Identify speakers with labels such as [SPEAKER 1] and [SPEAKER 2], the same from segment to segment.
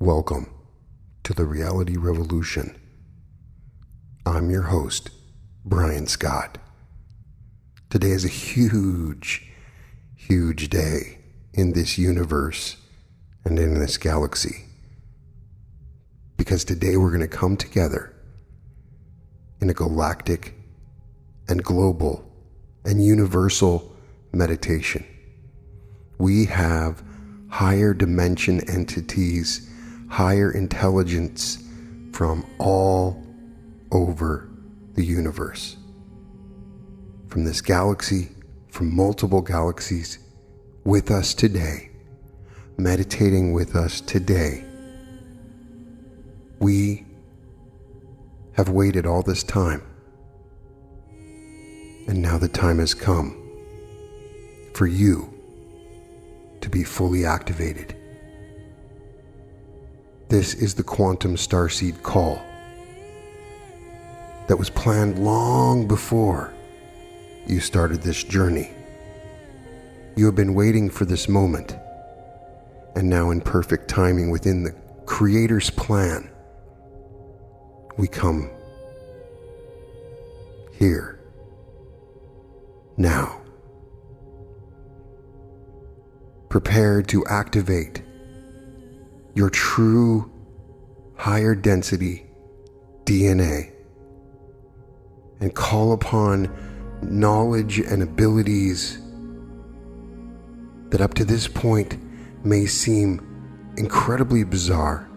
[SPEAKER 1] Welcome to the Reality Revolution. I'm your host, Brian Scott. Today is a huge day in this universe and in this galaxy. Because today we're going to come together in a galactic and global and universal meditation. We have higher dimension entities, higher intelligence from all over the universe. From this galaxy, from multiple galaxies, with us today, meditating with us today. We have waited all this time, and now the time has come for you to be fully activated. This is the Quantum Starseed call that was planned long before you started this journey. You have been waiting for this moment, and now in perfect timing within the Creator's plan, we come here, now, prepared to activate your true higher density DNA and call upon knowledge and abilities that up to this point may seem incredibly bizarre.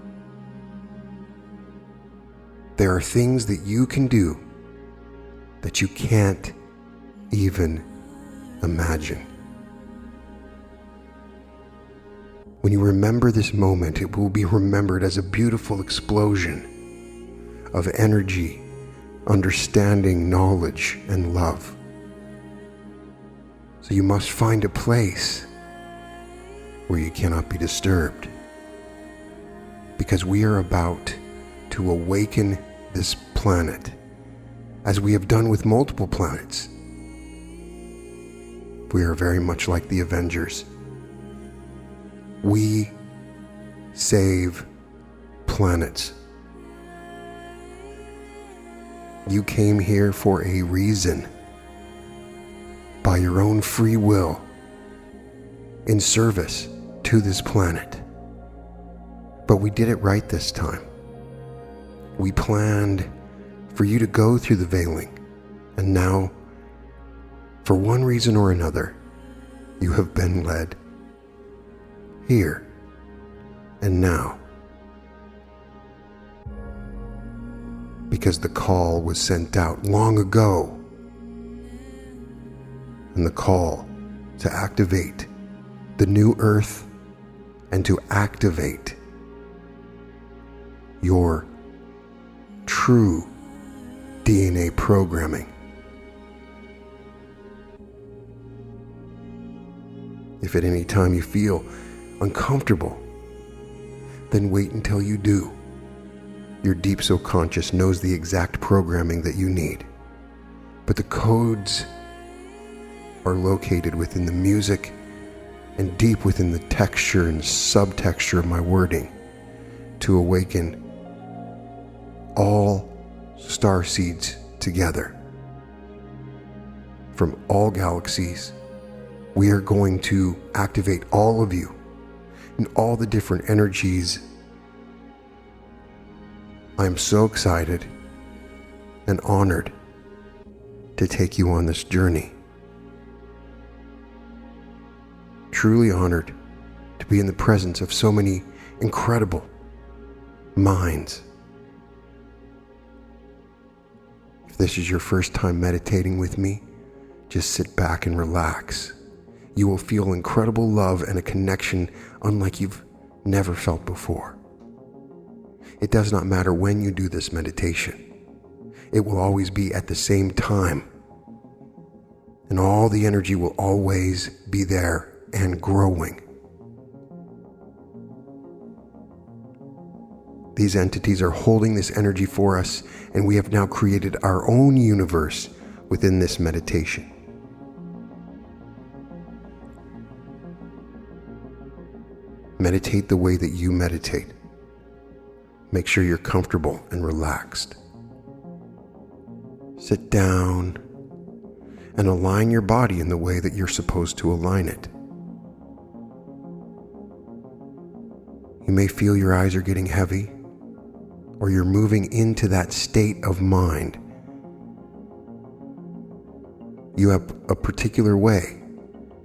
[SPEAKER 1] There are things that you can do that you can't even imagine. When you remember this moment, it will be remembered as a beautiful explosion of energy, understanding, knowledge, and love. So you must find a place where you cannot be disturbed, because we are about to awaken this planet, as we have done with multiple planets. We are very much like the Avengers. We save planets. You came here for a reason, by your own free will, in service to this planet. But we did it right this time. We planned for you to go through the veiling, and now, for one reason or another, you have been led here and now, because the call was sent out long ago, and the call to activate the new earth and to activate your true DNA programming. If at any time you feel uncomfortable, then wait until you do. Your deep subconscious knows the exact programming that you need, but the codes are located within the music and deep within the texture and subtexture of my wording to awaken all starseeds together from all galaxies. We are going to activate all of you and all the different energies. I'm so excited and honored to take you on this journey. Truly honored to be in the presence of so many incredible minds. If this is your first time meditating with me, just sit back and relax. You will feel incredible love and a connection unlike you've never felt before. It does not matter when you do this meditation. It will always be at the same time. And all the energy will always be there and growing. These entities are holding this energy for us, and we have now created our own universe within this meditation. Meditate the way that you meditate. Make sure you're comfortable and relaxed. Sit down and align your body in the way that you're supposed to align it. You may feel your eyes are getting heavy, or you're moving into that state of mind. You have a particular way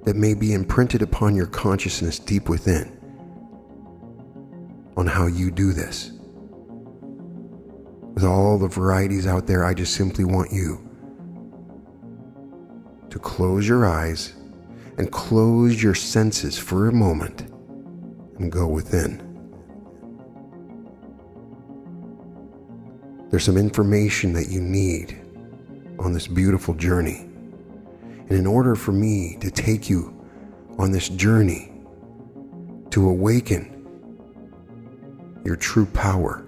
[SPEAKER 1] that may be imprinted upon your consciousness deep within on how you do this. With all the varieties out there, I just simply want you to close your eyes and close your senses for a moment and go within. There's some information that you need on this beautiful journey. And in order for me to take you on this journey to awaken your true power,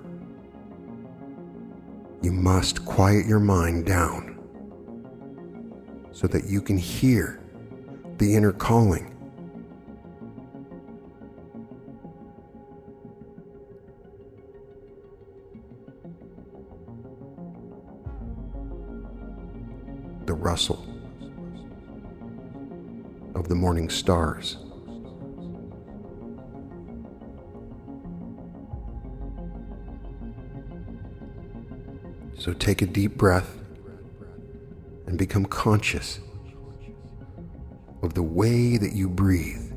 [SPEAKER 1] you must quiet your mind down so that you can hear the inner calling. The rustle of the morning stars. So take a deep breath and become conscious of the way that you breathe.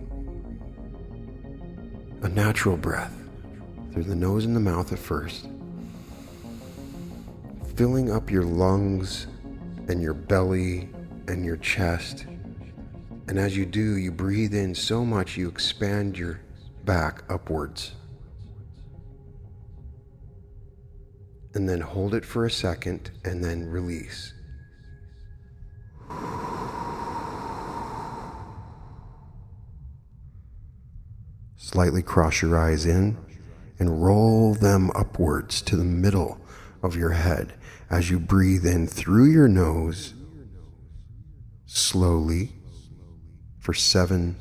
[SPEAKER 1] A natural breath through the nose and the mouth at first, filling up your lungs and your belly and your chest. And as you do, you breathe in so much you expand your back upwards. And then hold it for a second and then release. Slightly cross your eyes in and roll them upwards to the middle of your head as you breathe in through your nose slowly for 7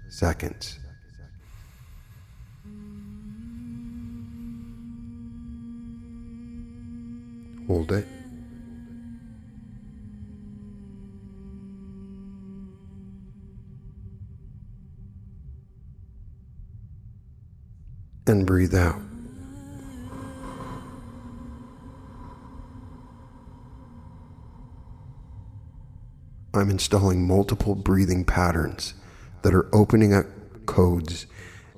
[SPEAKER 1] seconds. Hold it. And breathe out. I'm installing multiple breathing patterns that are opening up codes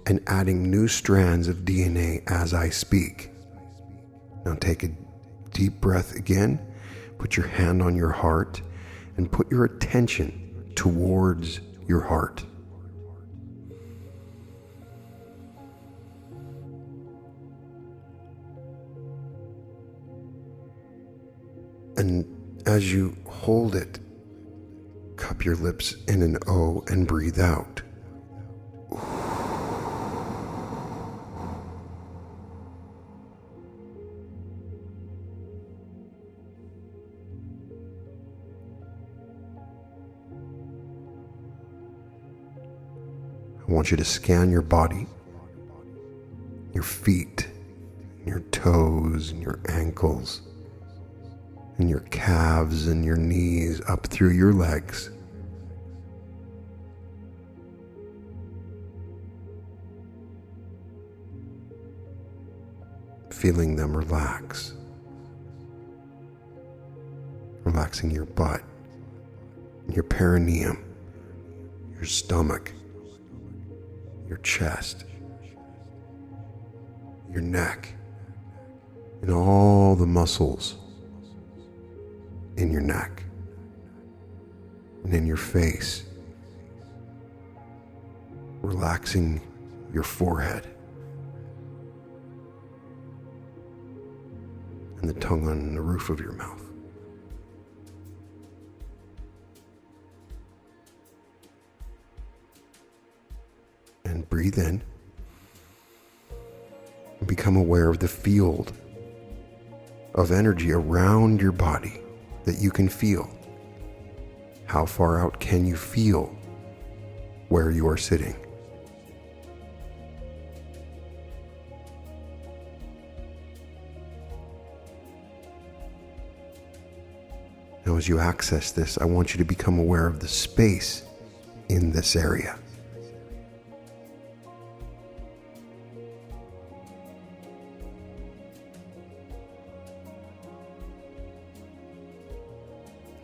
[SPEAKER 1] and adding new strands of DNA as I speak. Now take a deep breath again, put your hand on your heart, and put your attention towards your heart. And as you hold it, cup your lips in an O and breathe out. I want you to scan your body, your feet, your toes, and your ankles, and your calves and your knees up through your legs. Feeling them relax. Relaxing your butt, your perineum, your stomach, your chest, your neck, and all the muscles in your neck and in your face. Relaxing your forehead and the tongue on the roof of your mouth. And breathe in and become aware of the field of energy around your body that you can feel. How far out can you feel where you are sitting? Now, as you access this, I want you to become aware of the space in this area.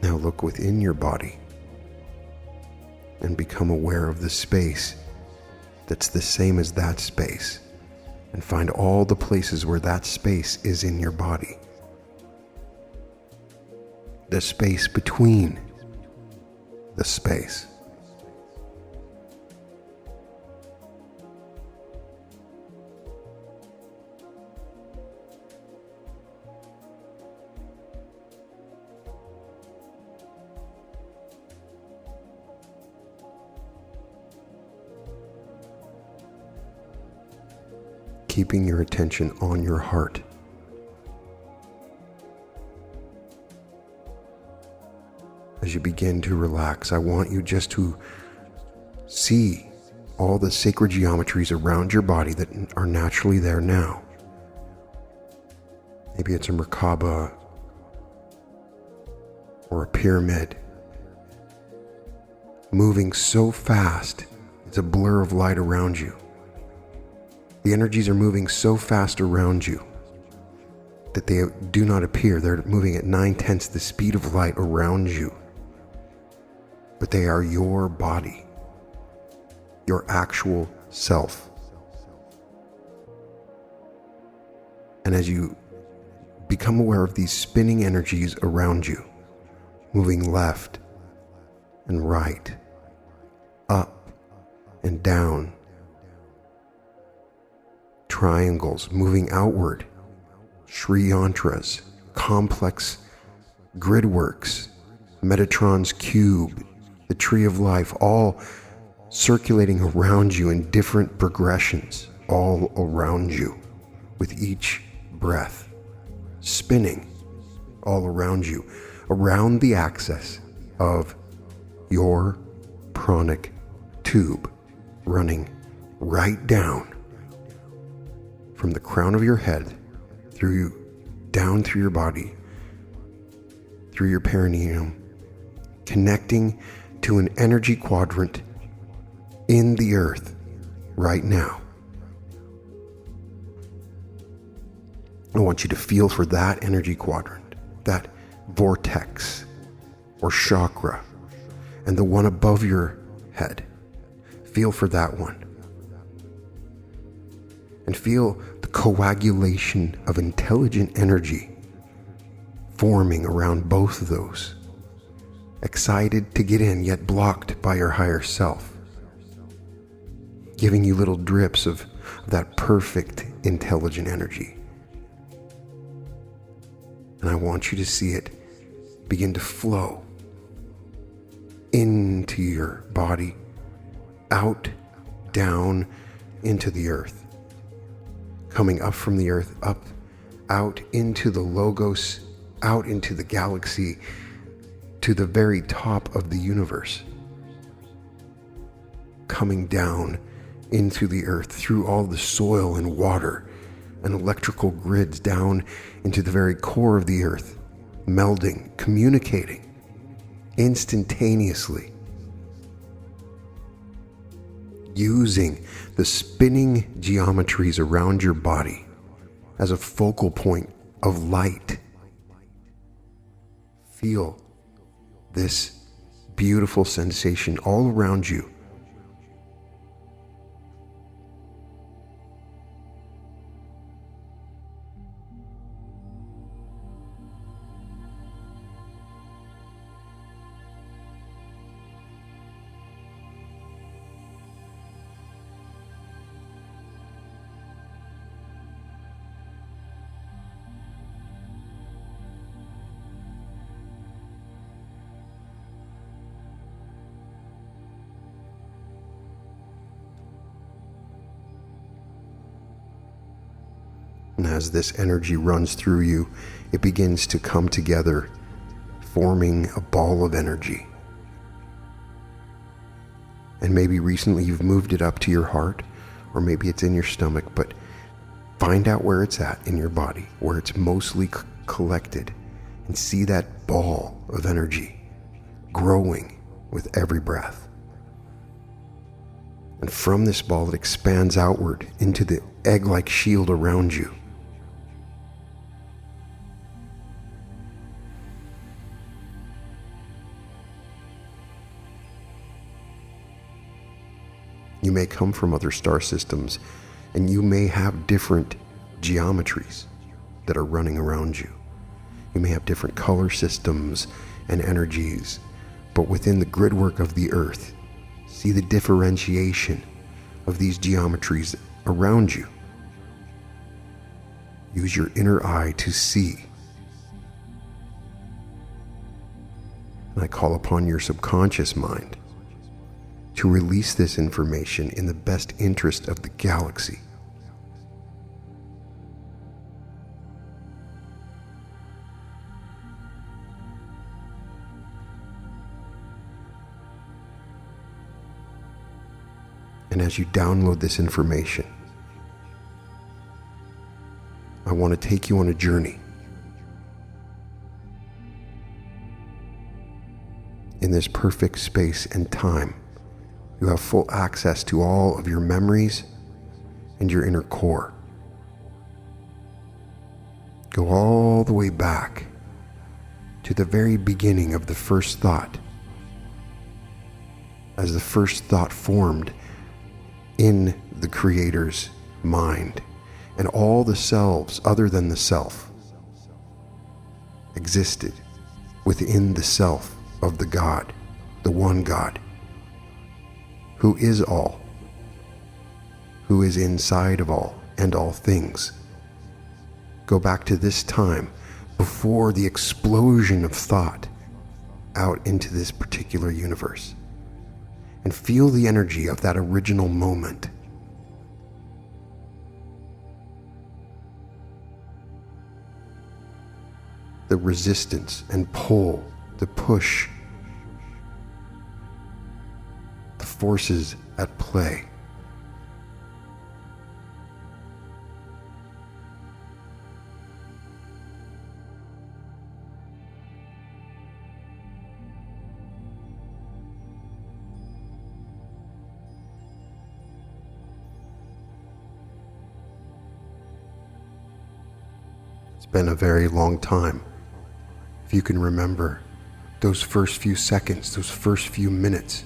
[SPEAKER 1] Now look within your body and become aware of the space that's the same as that space, and find all the places where that space is in your body. The space between the space. Keeping your attention on your heart. As you begin to relax, I want you just to see all the sacred geometries around your body that are naturally there now. Maybe it's a Merkaba or a pyramid, moving so fast, it's a blur of light around you. The energies are moving so fast around you that they do not appear. They're moving at 9/10 the speed of light around you. But they are your body, your actual self. And as you become aware of these spinning energies around you, moving left and right, up and down, triangles moving outward, Shri yantras, complex grid works, Metatron's cube, the tree of life, all circulating around you in different progressions, all around you, with each breath, spinning all around you, around the axis of your pranic tube, running right down from the crown of your head, down through your body, through your perineum, connecting to an energy quadrant in the earth right now. I want you to feel for that energy quadrant, that vortex or chakra, and the one above your head. Feel for that one. And feel the coagulation of intelligent energy forming around both of those, excited to get in, yet blocked by your higher self, giving you little drips of that perfect intelligent energy. And I want you to see it begin to flow into your body, out, down, into the earth. Coming up from the earth, up, out into the logos, out into the galaxy, to the very top of the universe. Coming down into the earth, through all the soil and water and electrical grids, down into the very core of the earth, melding, communicating instantaneously, using the spinning geometries around your body as a focal point of light. Feel this beautiful sensation all around you. And as this energy runs through you, it begins to come together, forming a ball of energy. And maybe recently you've moved it up to your heart, or maybe it's in your stomach, but find out where it's at in your body, where it's mostly collected, And see that ball of energy growing with every breath. And from this ball, it expands outward into the egg-like shield around you. You may come from other star systems, and you may have different geometries that are running around you. You may have different color systems and energies, but within the gridwork of the Earth, see the differentiation of these geometries around you. Use your inner eye to see. And I call upon your subconscious mind to release this information in the best interest of the galaxy. And as you download this information, I want to take you on a journey. In this perfect space and time, you have full access to all of your memories and your inner core. Go all the way back to the very beginning of the first thought. As the first thought formed in the Creator's mind, and all the selves other than the self existed within the self of the God, the one God, who is all, who is inside of all and all things. Go back to this time before the explosion of thought out into this particular universe, and feel the energy of that original moment. The resistance and pull, the push, the forces at play. It's been a very long time. If you can remember those first few seconds, those first few minutes.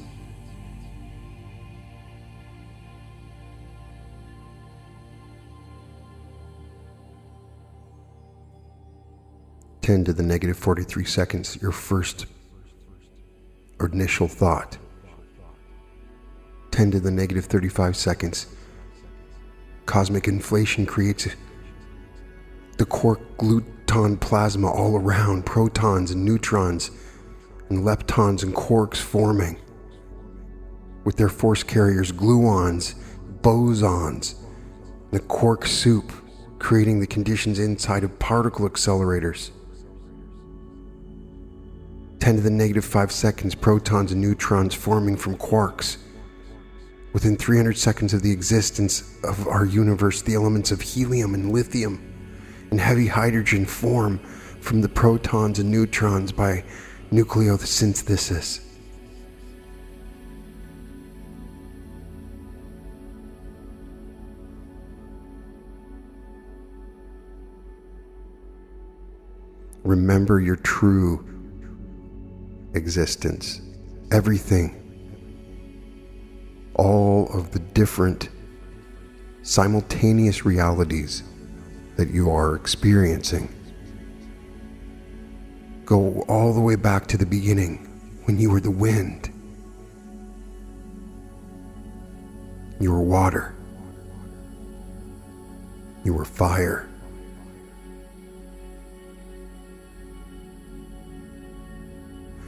[SPEAKER 1] Ten to the negative 43 seconds, your first or initial thought. 10 to the negative 35 seconds, cosmic inflation creates the quark gluton plasma all around, protons and neutrons and leptons and quarks forming with their force carriers, gluons, bosons, and a quark soup, creating the conditions inside of particle accelerators. 10 to the negative 5 seconds, protons and neutrons forming from quarks. Within 300 seconds of the existence of our universe, the elements of helium and lithium and heavy hydrogen form from the protons and neutrons by nucleosynthesis. Remember your true existence, everything, all of the different simultaneous realities that you are experiencing. Go all the way back to the beginning when you were the wind, you were water, you were fire,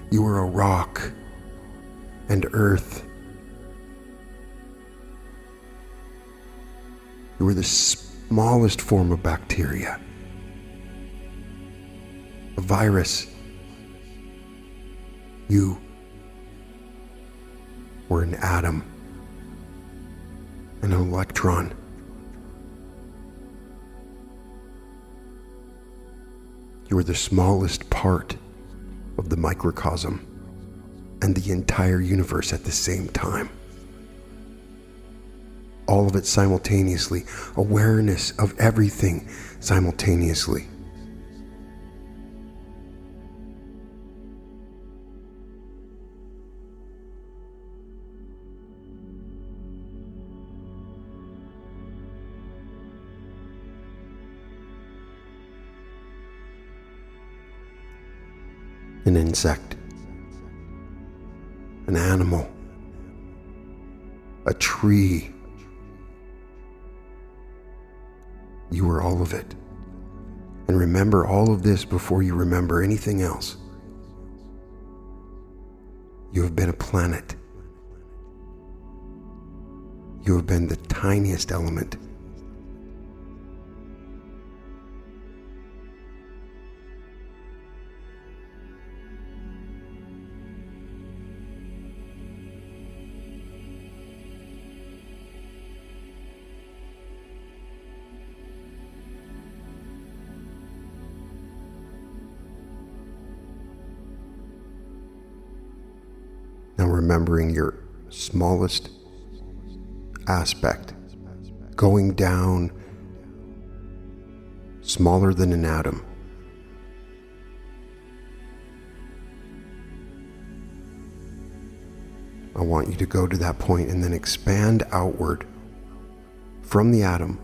[SPEAKER 1] you were a rock and earth. You were the smallest form of bacteria, a virus. You were an atom, an electron. You are the smallest part of the microcosm and the entire universe at the same time. All of it simultaneously, awareness of everything simultaneously. An insect, an animal, a tree. You are all of it. And remember all of this before you remember anything else. You have been a planet. You have been the tiniest element. Now remembering your smallest aspect, going down smaller than an atom. I want you to go to that point and then expand outward from the atom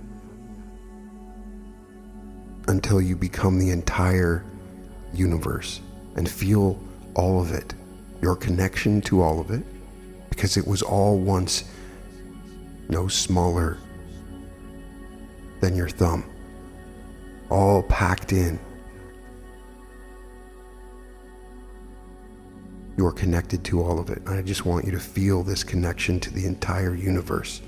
[SPEAKER 1] until you become the entire universe and feel all of it. Your connection to all of it, because it was all once no smaller than your thumb, all packed in. You are connected to all of it. I just want you to feel this connection to the entire universe.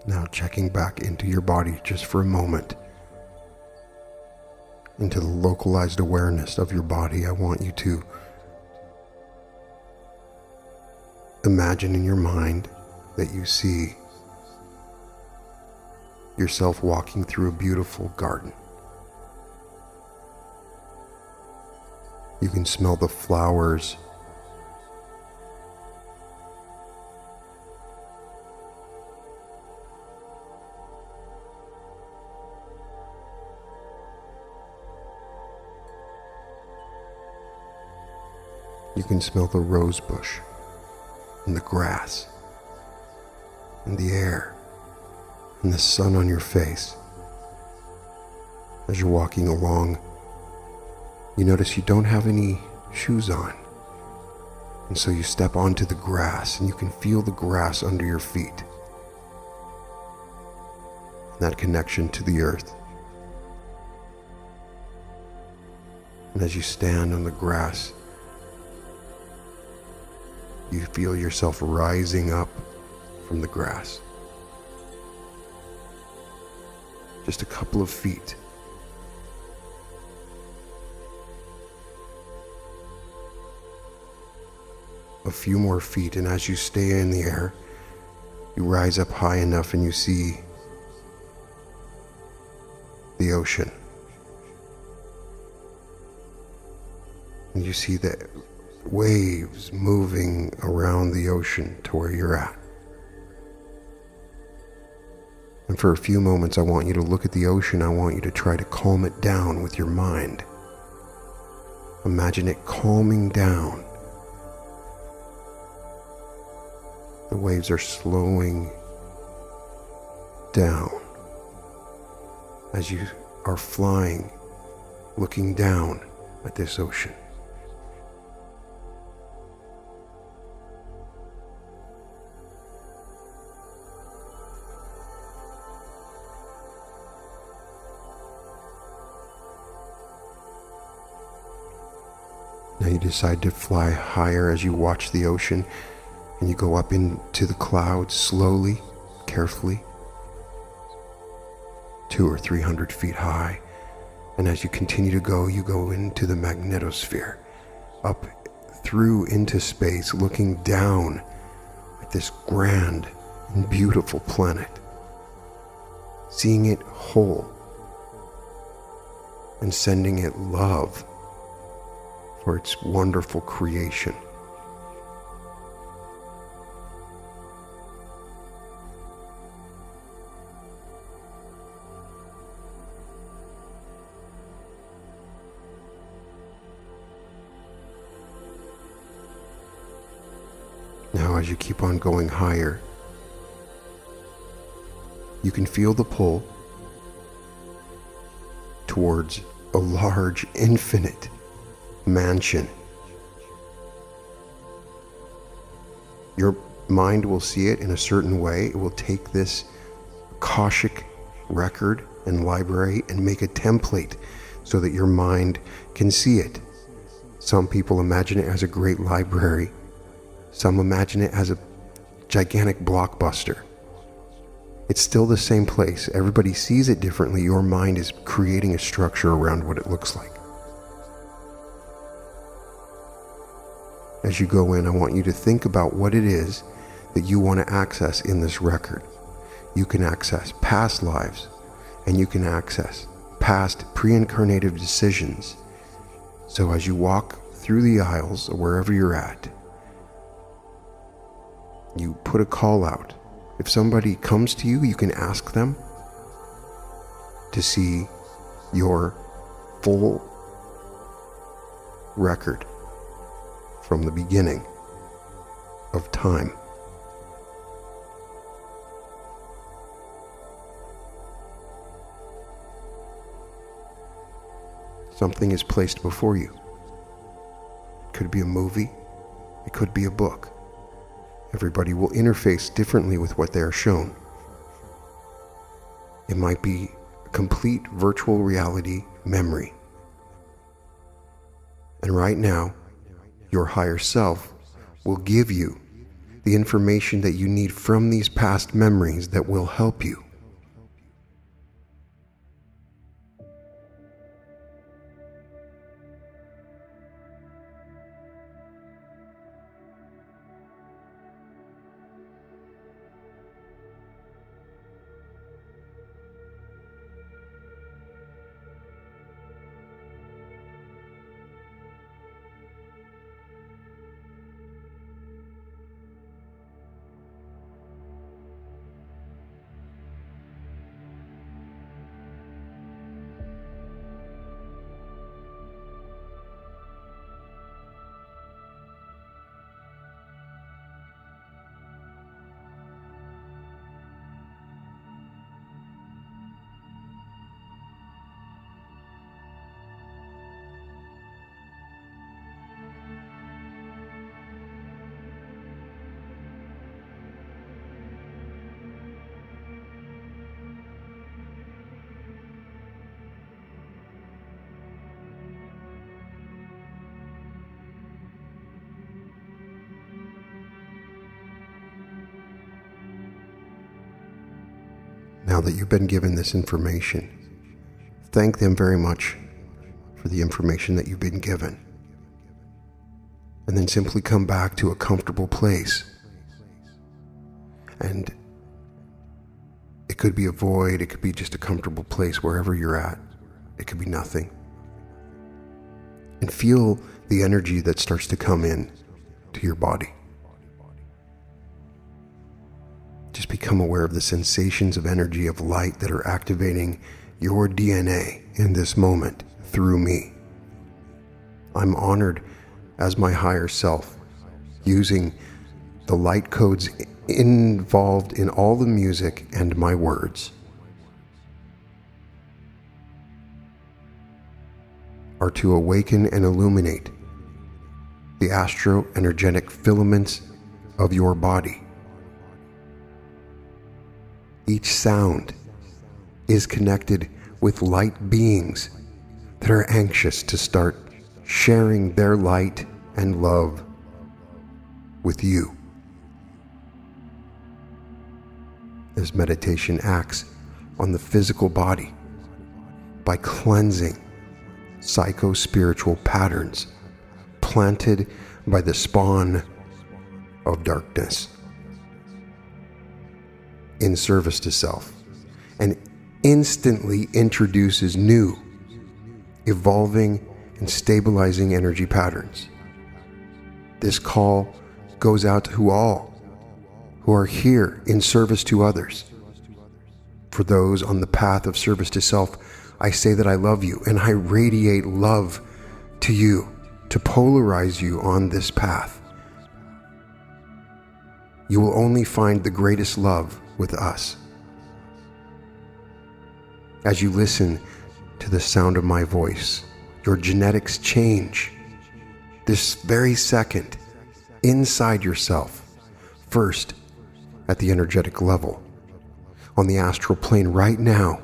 [SPEAKER 1] Now checking back into your body just for a moment, into the localized awareness of your body. I want you to imagine in your mind that you see yourself walking through a beautiful garden. You can smell the flowers. You can smell the rose bush and the grass and the air and the sun on your face. As you're walking along, you notice you don't have any shoes on. And so you step onto the grass and you can feel the grass under your feet. And that connection to the earth. And as you stand on the grass, you feel yourself rising up from the grass. Just a couple of feet. A few more feet, and as you stay in the air, you rise up high enough and you see the ocean. And you see the waves moving around the ocean to where you're at. And for a few moments, I want you to look at the ocean. I want you to try to calm it down with your mind. Imagine it calming down. The waves are slowing down as you are flying, looking down at this ocean. Now you decide to fly higher as you watch the ocean, and you go up into the clouds slowly, carefully, 200 or 300 feet high. And as you continue to go, you go into the magnetosphere, up through into space, looking down at this grand and beautiful planet, seeing it whole, and sending it love for its wonderful creation. Now, as you keep on going higher, you can feel the pull towards a large, infinite mansion. Your mind will see it in a certain way. It will take this akashic record and library and make a template so that your mind can see it. Some people imagine it as a great library. Some imagine it as a gigantic blockbuster. It's still the same place. Everybody sees it differently. Your mind is creating a structure around what it looks like. As you go in, I want you to think about what it is that you want to access in this record. You can access past lives, and you can access past pre-incarnative decisions. So as you walk through the aisles or wherever you're at, you put a call out. If somebody comes to you, you can ask them to see your full record from the beginning of time. Something is placed before you. It could be a movie. It could be a book. Everybody will interface differently with what they are shown. It might be a complete virtual reality memory. And right now, your higher self will give you the information that you need from these past memories that will help you. Now that you've been given this information, thank them very much for the information that you've been given. And then simply come back to a comfortable place. And it could be a void, it could be just a comfortable place wherever you're at. It could be nothing. and feel the energy that starts to come in to your body. Just become aware of the sensations of energy of light that are activating your DNA in this moment through me. I'm honored as my higher self, using the light codes involved in all the music and my words are to awaken and illuminate the astro-energetic filaments of your body. Each sound is connected with light beings that are anxious to start sharing their light and love with you. This meditation acts on the physical body by cleansing psycho-spiritual patterns planted by the spawn of darkness in service to self, and instantly introduces new, evolving, and stabilizing energy patterns. This call goes out to all who are here in service to others. For those on the path of service to self, I say that I love you, and I radiate love to you to polarize you on this path. You will only find the greatest love with us. As you listen to the sound of my voice, your genetics change this very second inside yourself, first at the energetic level, on the astral plane right now.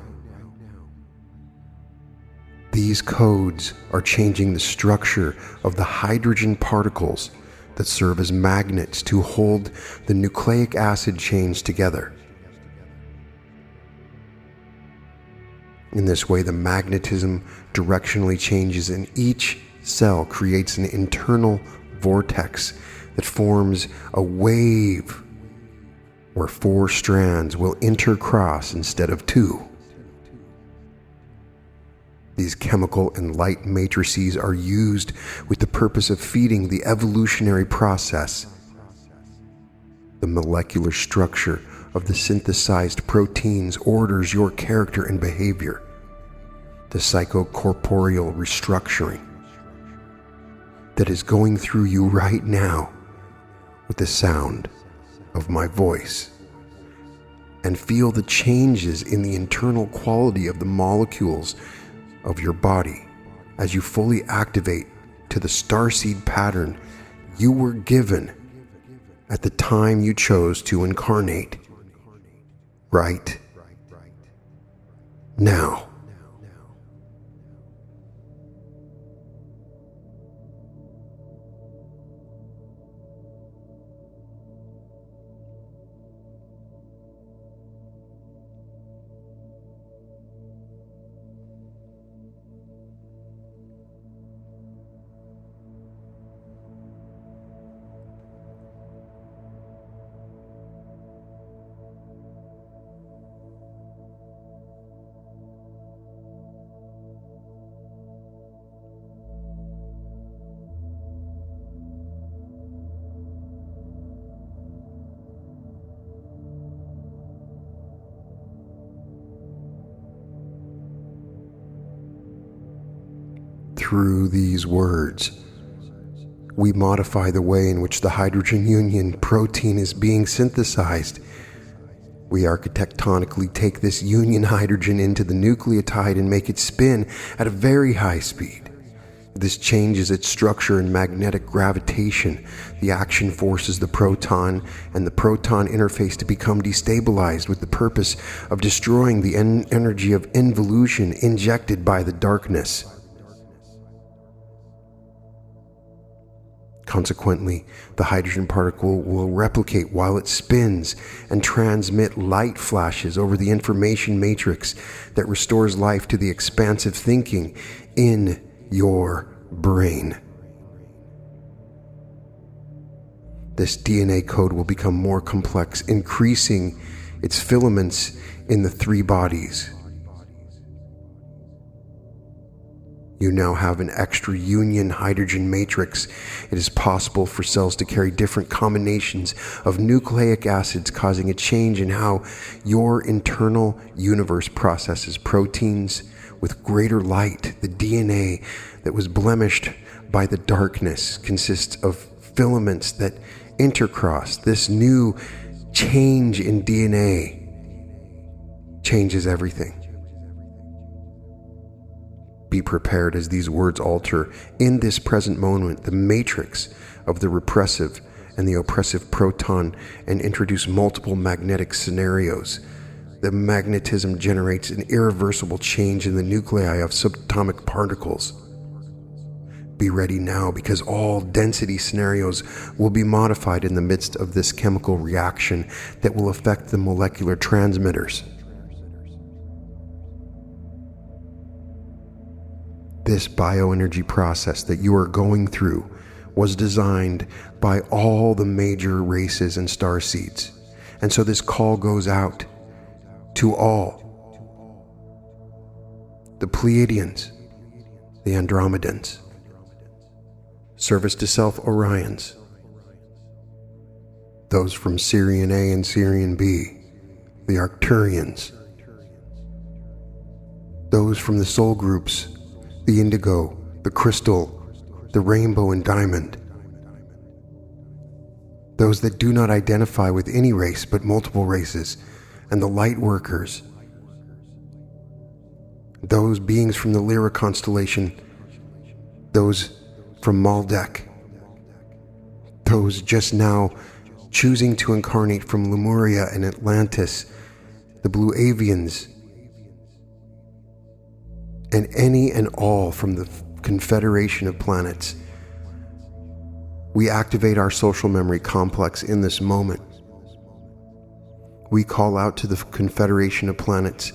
[SPEAKER 1] These codes are changing the structure of the hydrogen particles that serve as magnets to hold the nucleic acid chains together. In this way, the magnetism directionally changes, and each cell creates an internal vortex that forms a wave where 4 strands will intercross instead of 2. These chemical and light matrices are used with the purpose of feeding the evolutionary process. The molecular structure of the synthesized proteins orders your character and behavior. The psychocorporeal restructuring that is going through you right now with the sound of my voice. And feel the changes in the internal quality of the molecules of your body as you fully activate to the starseed pattern you were given at the time you chose to incarnate. Right now. Through these words, we modify the way in which the hydrogen union protein is being synthesized. We architectonically take this union hydrogen into the nucleotide and make it spin at a very high speed. This changes its structure and magnetic gravitation. The action forces the proton and the proton interface to become destabilized with the purpose of destroying the energy of involution injected by the darkness. Consequently, the hydrogen particle will replicate while it spins and transmit light flashes over the information matrix that restores life to the expansive thinking in your brain. This DNA code will become more complex, increasing its filaments in the 3 bodies. You now have an extra union hydrogen matrix. It is possible for cells to carry different combinations of nucleic acids, causing a change in how your internal universe processes proteins with greater light. The DNA that was blemished by the darkness consists of filaments that intercross. This new change in DNA changes everything. Be prepared as these words alter in this present moment the matrix of the repressive and the oppressive proton and introduce multiple magnetic scenarios. The magnetism generates an irreversible change in the nuclei of subatomic particles. Be ready now, because all density scenarios will be modified in the midst of this chemical reaction that will affect the molecular transmitters. This bioenergy process that you are going through was designed by all the major races and starseeds. And so this call goes out to all. The Pleiadians, the Andromedans, Service to Self Orions, those from Sirian A and Sirian B, the Arcturians, those from the soul groups, the indigo, the crystal, the rainbow and diamond. Those that do not identify with any race but multiple races, and the light workers. Those beings from the Lyra constellation, those from Maldek, those just now choosing to incarnate from Lemuria and Atlantis, the Blue Avians, and any and all from the Confederation of Planets. We activate our social memory complex in this moment. We call out to the Confederation of Planets.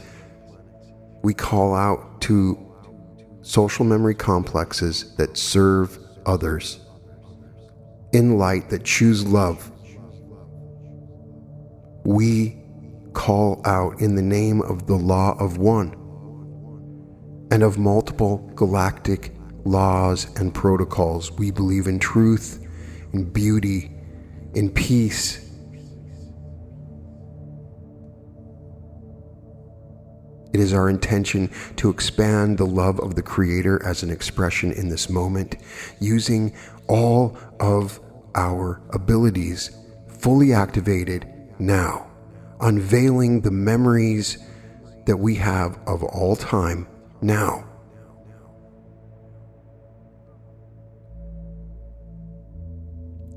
[SPEAKER 1] We call out to social memory complexes that serve others, in light, that choose love. We call out in the name of the law of one, and of multiple galactic laws and protocols. We believe in truth, in beauty, in peace. It is our intention to expand the love of the Creator as an expression in this moment, using all of our abilities fully activated now, unveiling the memories that we have of all time now.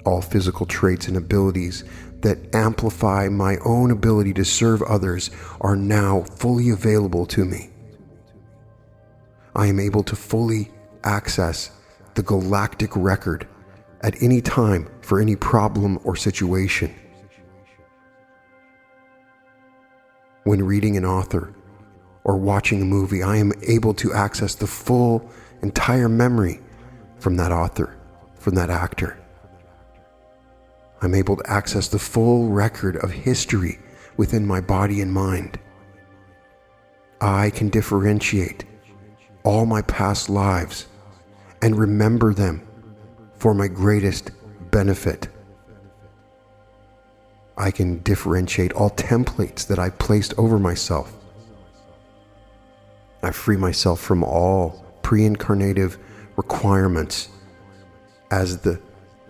[SPEAKER 1] All physical traits and abilities that amplify my own ability to serve others are now fully available to me. I am able to fully access the galactic record at any time for any problem or situation. When reading an author or watching a movie, I am able to access the full, entire memory from that author, from that actor. I'm able to access the full record of history within my body and mind. I can differentiate all my past lives and remember them for my greatest benefit. I can differentiate all templates that I've placed over myself. I free myself from all pre-incarnative requirements, as the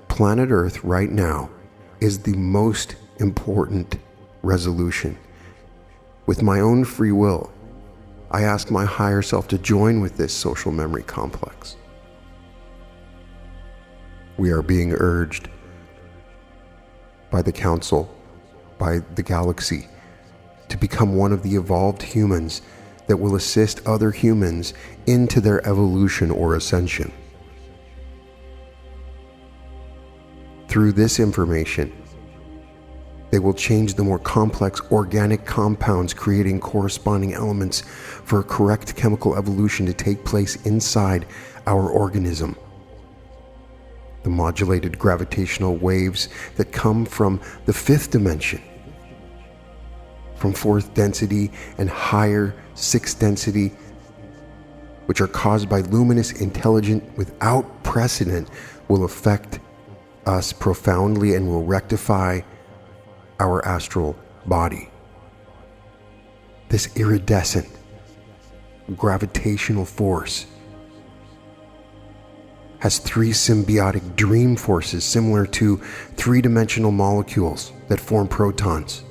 [SPEAKER 1] planet Earth right now is the most important resolution. With my own free will, I ask my higher self to join with this social memory complex. We are being urged by the Council, by the galaxy, to become one of the evolved humans that will assist other humans into their evolution or ascension. Through this information, they will change the more complex organic compounds, creating corresponding elements for a correct chemical evolution to take place inside our organism. The modulated gravitational waves that come from the fifth dimension, from fourth density and higher sixth density, which are caused by luminous intelligence without precedent, will affect us profoundly and will rectify our astral body. This iridescent gravitational force has three symbiotic dream forces similar to three-dimensional molecules that form protons.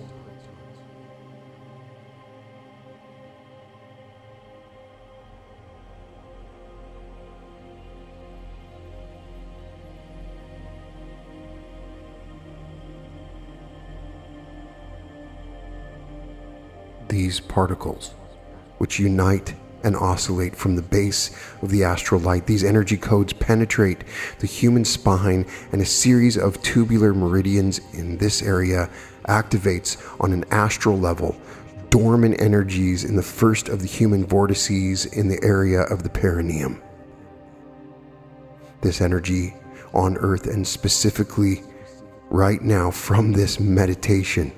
[SPEAKER 1] These particles, which unite and oscillate from the base of the astral light, these energy codes penetrate the human spine, and a series of tubular meridians in this area activates on an astral level dormant energies in the first of the human vortices in the area of the perineum. This energy on Earth, and specifically right now from this meditation,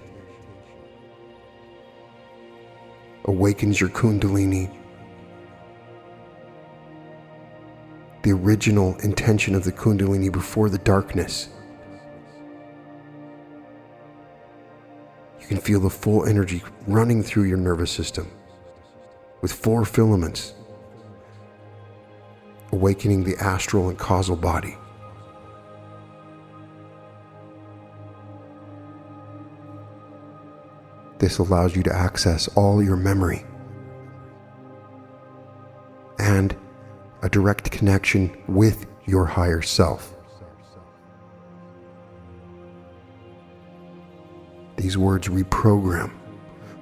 [SPEAKER 1] awakens your Kundalini. The original intention of the Kundalini before the darkness. You can feel the full energy running through your nervous system with 4 filaments, awakening the astral and causal body. This allows you to access all your memory and a direct connection with your higher self. These words reprogram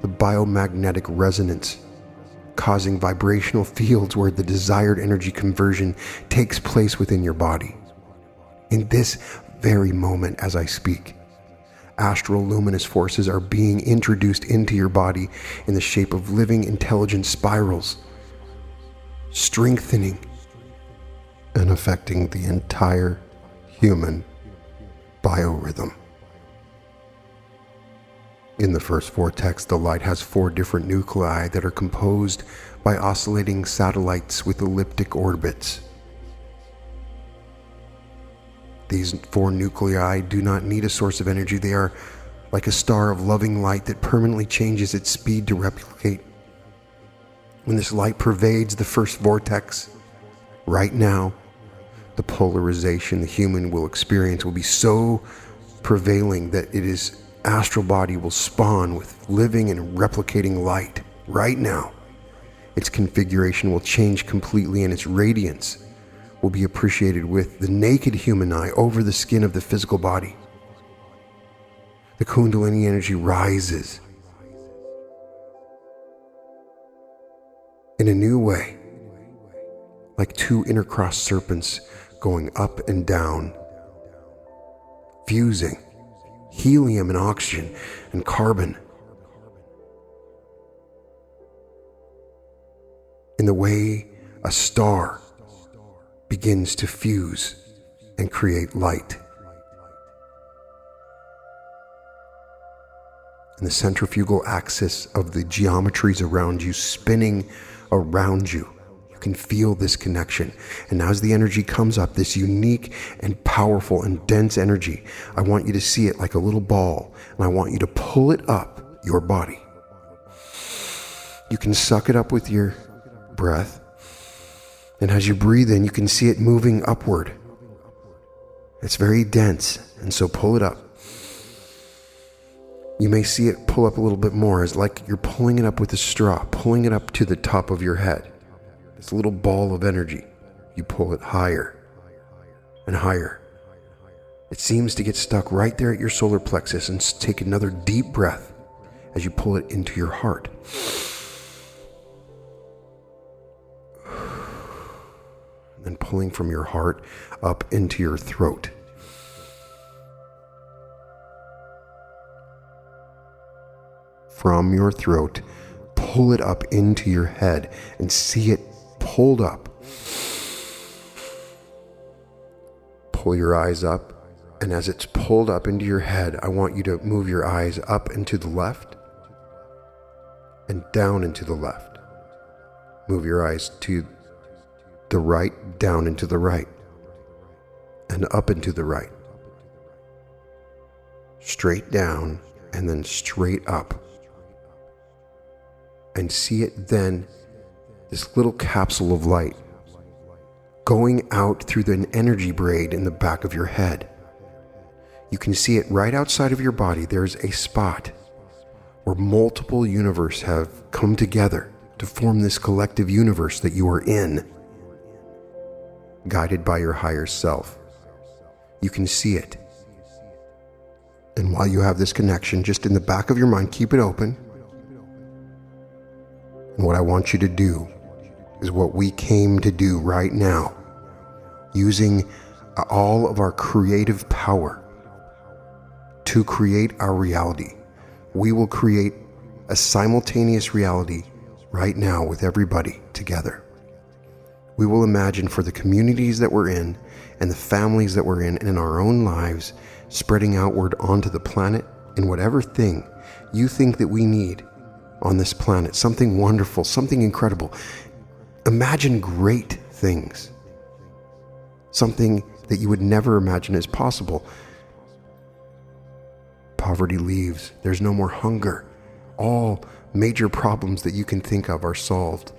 [SPEAKER 1] the biomagnetic resonance, causing vibrational fields where the desired energy conversion takes place within your body. In this very moment as I speak, astral luminous forces are being introduced into your body in the shape of living intelligent spirals, strengthening and affecting the entire human biorhythm. In the first vortex, the light has 4 different nuclei that are composed by oscillating satellites with elliptic orbits. These 4 nuclei do not need a source of energy. They are like a star of loving light that permanently changes its speed to replicate. When this light pervades the first vortex, right now, the polarization the human will experience will be so prevailing that its astral body will spawn with living and replicating light. Right now, its configuration will change completely, and its radiance will be appreciated with the naked human eye over the skin of the physical body. The Kundalini energy rises in a new way, like 2 intercrossed serpents going up and down, fusing helium and oxygen and carbon in the way a star begins to fuse and create light. And the centrifugal axis of the geometries around you spinning around you. You can feel this connection. And as the energy comes up, this unique and powerful and dense energy, I want you to see it like a little ball, and I want you to pull it up your body. You can suck it up with your breath, and as you breathe in, you can see it moving upward. It's very dense, and so pull it up. You may see it pull up a little bit more, as like you're pulling it up with a straw, pulling it up to the top of your head. This little ball of energy, you pull it higher and higher. It seems to get stuck right there at your solar plexus, and take another deep breath as you pull it into your heart. And pulling from your heart up into your throat. From your throat, pull it up into your head and see it pulled up. Pull your eyes up, and as it's pulled up into your head, I want you to move your eyes up and to the left and down and to the left. Move your eyes to the right down into the right, and up into the right, straight down and then straight up. And see it then, this little capsule of light, going out through the energy braid in the back of your head. You can see it right outside of your body. There's a spot where multiple universes have come together to form this collective universe that you are in, guided by your higher self. You can see it. And while you have this connection, just in the back of your mind, keep it open. And what I want you to do is what we came to do right now, using all of our creative power to create our reality. We will create a simultaneous reality right now with everybody together. We will imagine for the communities that we're in and the families that we're in and in our own lives, spreading outward onto the planet in whatever thing you think that we need on this planet, something wonderful, something incredible. Imagine great things, something that you would never imagine is possible. Poverty leaves. There's no more hunger. All major problems that you can think of are solved.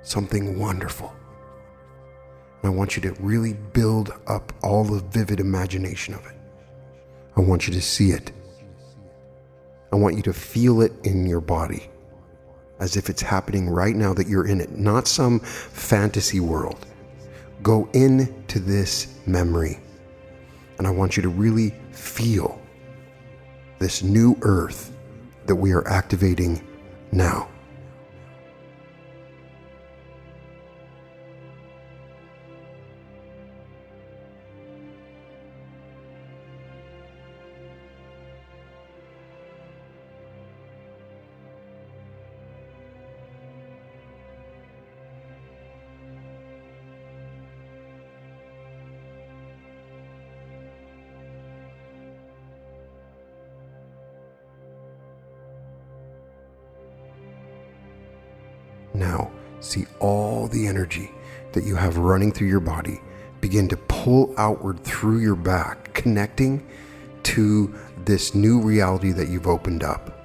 [SPEAKER 1] Something wonderful. And I want you to really build up all the vivid imagination of it. I want you to see it. I want you to feel it in your body as if it's happening right now that you're in it, not some fantasy world. Go into this memory, and I want you to really feel this new earth that we are activating now. Now, see all the energy that you have running through your body begin to pull outward through your back, connecting to this new reality that you've opened up.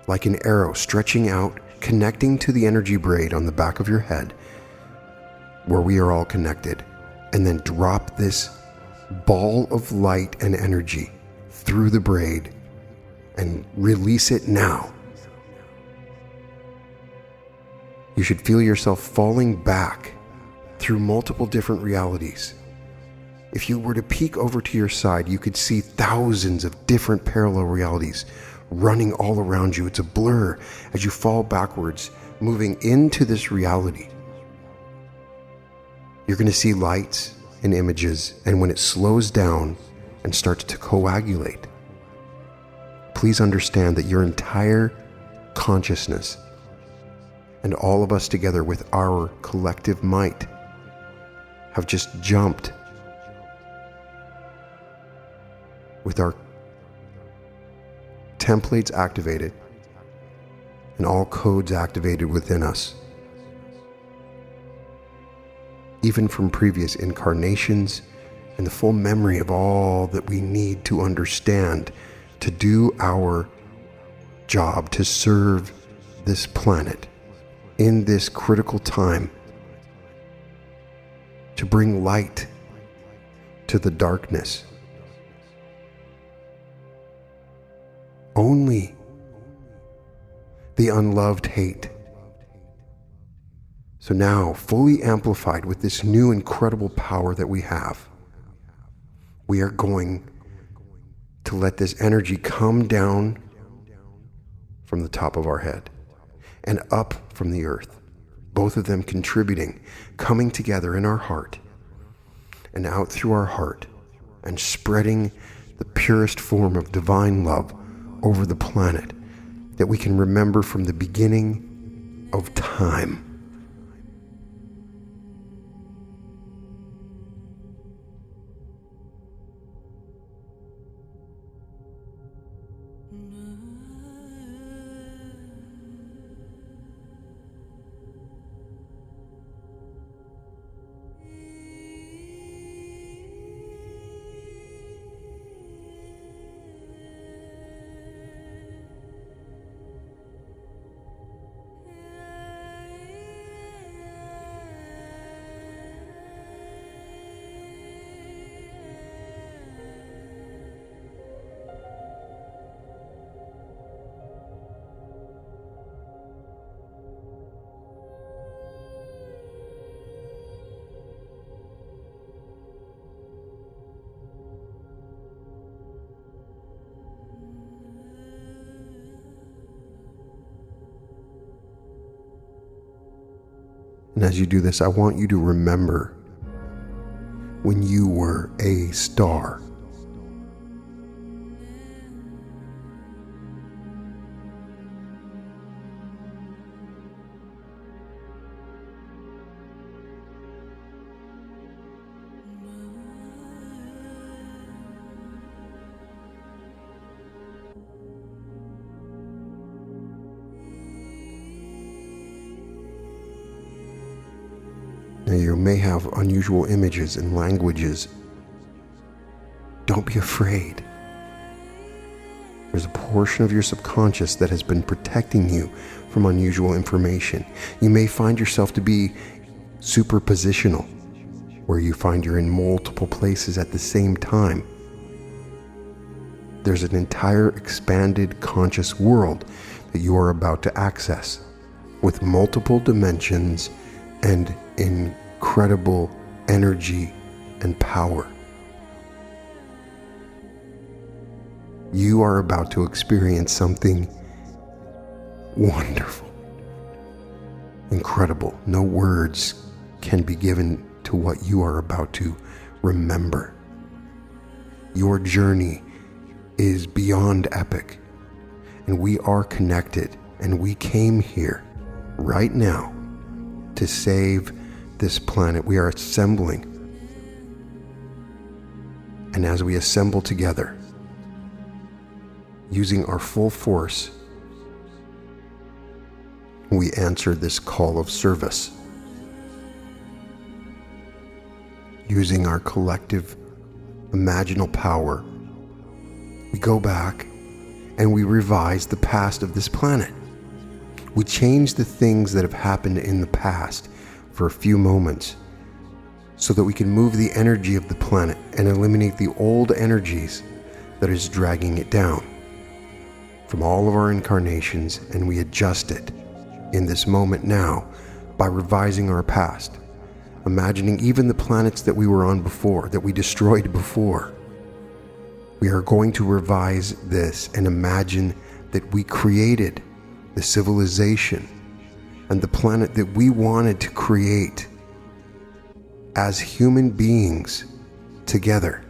[SPEAKER 1] Like an arrow stretching out, connecting to the energy braid on the back of your head, where we are all connected. And then drop this ball of light and energy through the braid and release it now. You should feel yourself falling back through multiple different realities. If you were to peek over to your side, you could see thousands of different parallel realities running all around you. It's a blur as you fall backwards, moving into this reality. You're going to see lights and images, and when it slows down and starts to coagulate, please understand that your entire consciousness and all of us together with our collective might have just jumped with our templates activated and all codes activated within us, even from previous incarnations, and the full memory of all that we need to understand to do our job to serve this planet in this critical time, to bring light to the darkness. Only the unloved hate. So now, fully amplified with this new incredible power that we have, we are going to let this energy come down from the top of our head and up from the earth, both of them contributing, coming together in our heart and out through our heart and spreading the purest form of divine love over the planet that we can remember from the beginning of time. And as you do this, I want you to remember when you were a star. Now, you may have unusual images and languages. Don't be afraid. There's a portion of your subconscious that has been protecting you from unusual information. You may find yourself to be superpositional, where you find you're in multiple places at the same time. There's an entire expanded conscious world that you are about to access, with multiple dimensions and incredible energy and power. You are about to experience something wonderful, incredible. No words can be given to what you are about to remember. Your journey is beyond epic, and we are connected, and we came here right now to save this planet. We are assembling, and as we assemble together, using our full force, we answer this call of service. Using our collective imaginal power, we go back and we revise the past of this planet. We change the things that have happened in the past for a few moments so that we can move the energy of the planet and eliminate the old energies that is dragging it down from all of our incarnations, and we adjust it in this moment now by revising our past, imagining even the planets that we were on before, that we destroyed before. We are going to revise this and imagine that we created the civilization and the planet that we wanted to create as human beings together.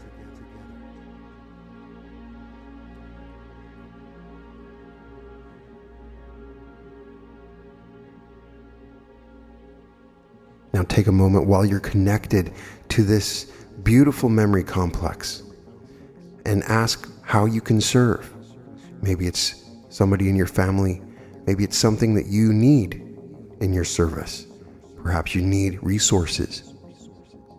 [SPEAKER 1] Now take a moment while you're connected to this beautiful memory complex and ask how you can serve. Maybe it's somebody in your family. Maybe it's something that you need in your service. Perhaps you need resources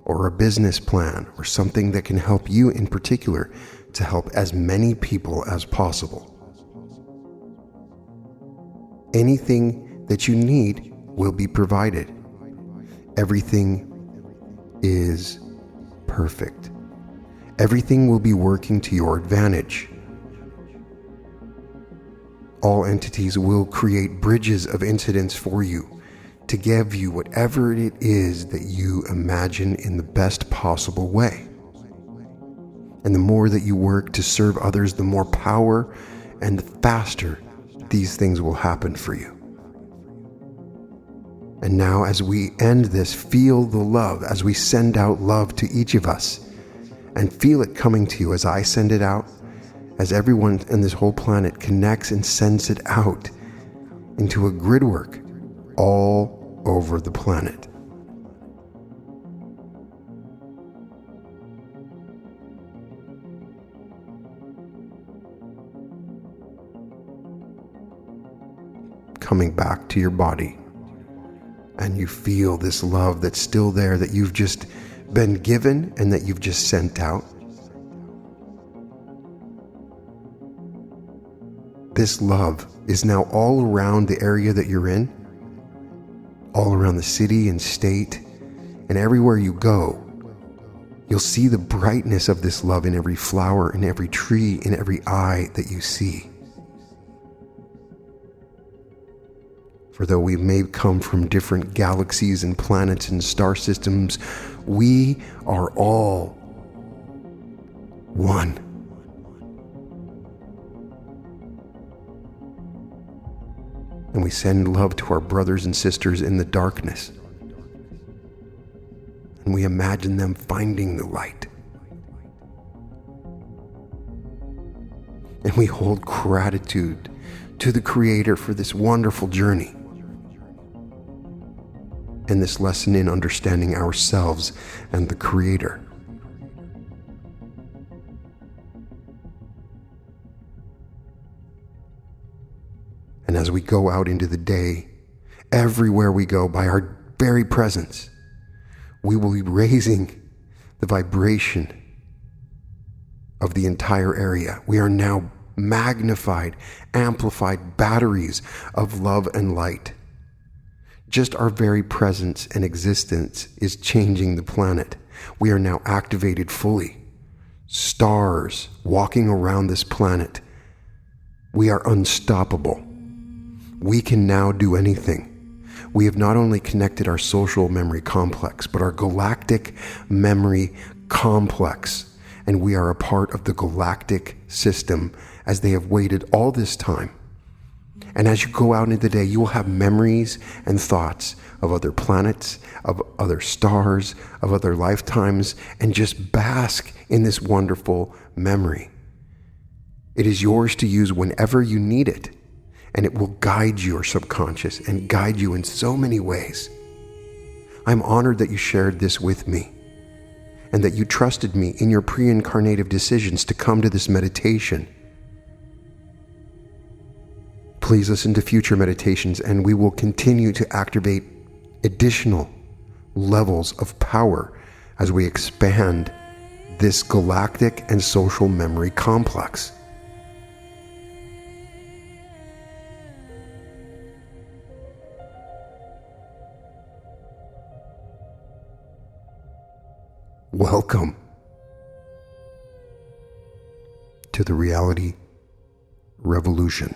[SPEAKER 1] or a business plan or something that can help you in particular to help as many people as possible. Anything that you need will be provided. Everything is perfect. Everything will be working to your advantage. All entities will create bridges of incidents for you to give you whatever it is that you imagine in the best possible way. And the more that you work to serve others, the more power and the faster these things will happen for you. And now as we end this, feel the love as we send out love to each of us, and feel it coming to you as I send it out, as everyone in this whole planet connects and sends it out into a gridwork all over the planet. Coming back to your body, and you feel this love that's still there, that you've just been given and that you've just sent out. This love is now all around the area that you're in, all around the city and state, and everywhere you go, you'll see the brightness of this love in every flower, in every tree, in every eye that you see. For though we may come from different galaxies and planets and star systems, we are all one. And we send love to our brothers and sisters in the darkness, and we imagine them finding the light. And we hold gratitude to the Creator for this wonderful journey and this lesson in understanding ourselves and the Creator. And as we go out into the day, everywhere we go, by our very presence, we will be raising the vibration of the entire area. We are now magnified, amplified batteries of love and light. Just our very presence and existence is changing the planet. We are now activated fully. Stars walking around this planet. We are unstoppable. We can now do anything. We have not only connected our social memory complex, but our galactic memory complex. And we are a part of the galactic system as they have waited all this time. And as you go out into the day, you will have memories and thoughts of other planets, of other stars, of other lifetimes, and just bask in this wonderful memory. It is yours to use whenever you need it, and it will guide your subconscious and guide you in so many ways. I'm honored that you shared this with me, and that you trusted me in your pre-incarnative decisions to come to this meditation. Please listen to future meditations, and we will continue to activate additional levels of power as we expand this galactic and social memory complex. Welcome to the reality revolution.